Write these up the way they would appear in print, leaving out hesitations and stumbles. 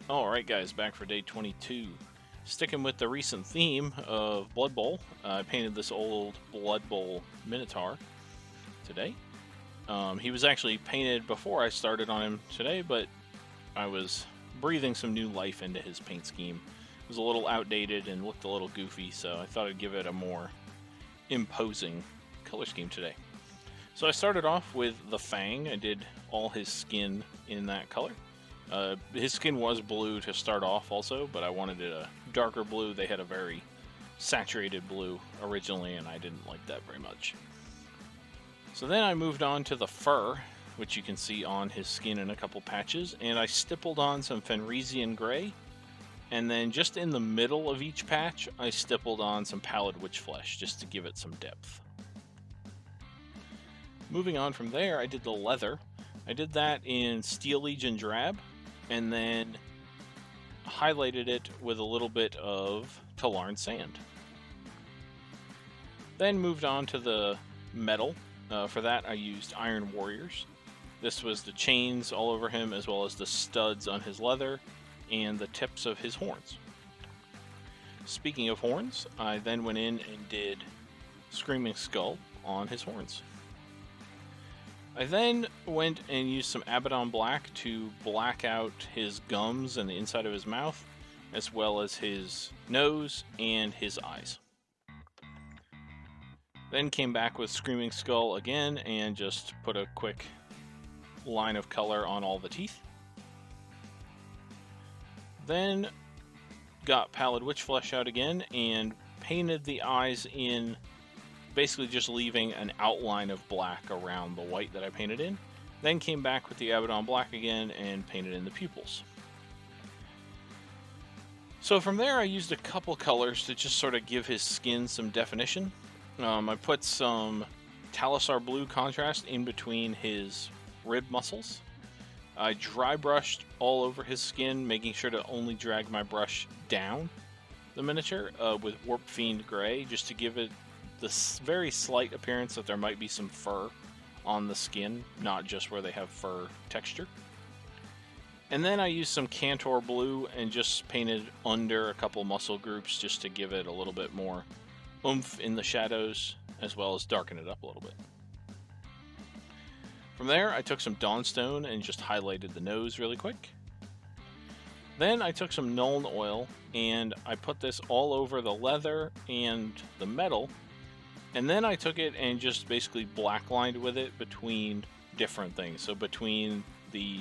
Alright guys, back for day 22. Sticking with the recent theme of Blood Bowl, I painted this old Bloodbowl Minotaur today. He was actually painted before I started on him today, but I was breathing some new life into his paint scheme. It was a little outdated and looked a little goofy, so I thought I'd give it a more imposing color scheme today. So I started off with the Fang. I did all his skin in that color. His skin was blue to start off also, but I wanted it a darker blue. They had a very saturated blue originally, and I didn't like that very much. So then I moved on to the fur, which you can see on his skin in a couple patches, and I stippled on some Fenrisian gray, and then just in the middle of each patch, I stippled on some pallid witch flesh, just to give it some depth. Moving on from there, I did the leather. I did that in Steel Legion Drab, and then highlighted it with a little bit of Talarn Sand. Then moved on to the metal. For that I used Iron Warriors. This was the chains all over him, as well as the studs on his leather and the tips of his horns. Speaking of horns, I then went in and did Screaming Skull on his horns. I then went and used some Abaddon Black to black out his gums and the inside of his mouth, as well as his nose and his eyes. Then came back with Screaming Skull again and just put a quick line of color on all the teeth. Then got Pallid Witch Flesh out again and painted the eyes in, basically just leaving an outline of black around the white that I painted in. Then came back with the Abaddon Black again and painted in the pupils. So from there I used a couple colors to just sort of give his skin some definition. I put some Talisar Blue contrast in between his rib muscles. I dry brushed all over his skin, making sure to only drag my brush down the miniature with Warp Fiend Gray, just to give it the very slight appearance that there might be some fur on the skin, not just where they have fur texture. And then I used some Cantor Blue and just painted under a couple muscle groups just to give it a little bit more oomph in the shadows, as well as darken it up a little bit. From there, I took some Dawnstone and just highlighted the nose really quick. Then I took some Nuln Oil and I put this all over the leather and the metal. And then I took it and just basically blacklined with it between different things. So between the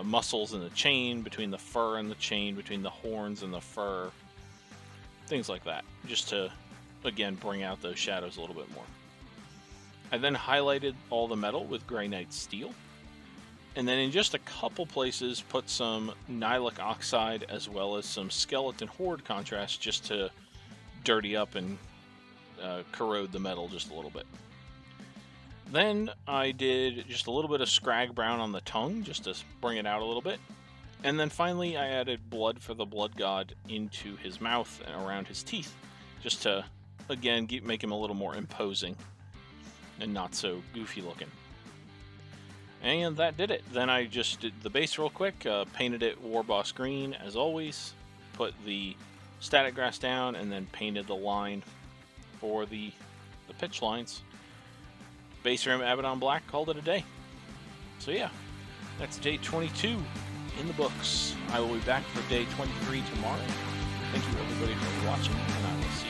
muscles and the chain, between the fur and the chain, between the horns and the fur, things like that. Just to, again, bring out those shadows a little bit more. I then highlighted all the metal with Grey Knight Steel. And then in just a couple places put some Nihilic Oxide as well as some Skeleton Horde contrast just to dirty up and corrode the metal just a little bit. Then I did just a little bit of Scrag Brown on the tongue just to bring it out a little bit. And then finally I added Blood for the Blood God into his mouth and around his teeth, just to, again, make him a little more imposing and not so goofy looking. And that did it. Then I just did the base real quick, painted it Warboss Green as always, put the static grass down, and then painted the line for the pitch lines. Base rim Abaddon Black, called it a day. So yeah, that's day 22 in the books. I will be back for day 23 tomorrow. Thank you everybody for watching, and I will see you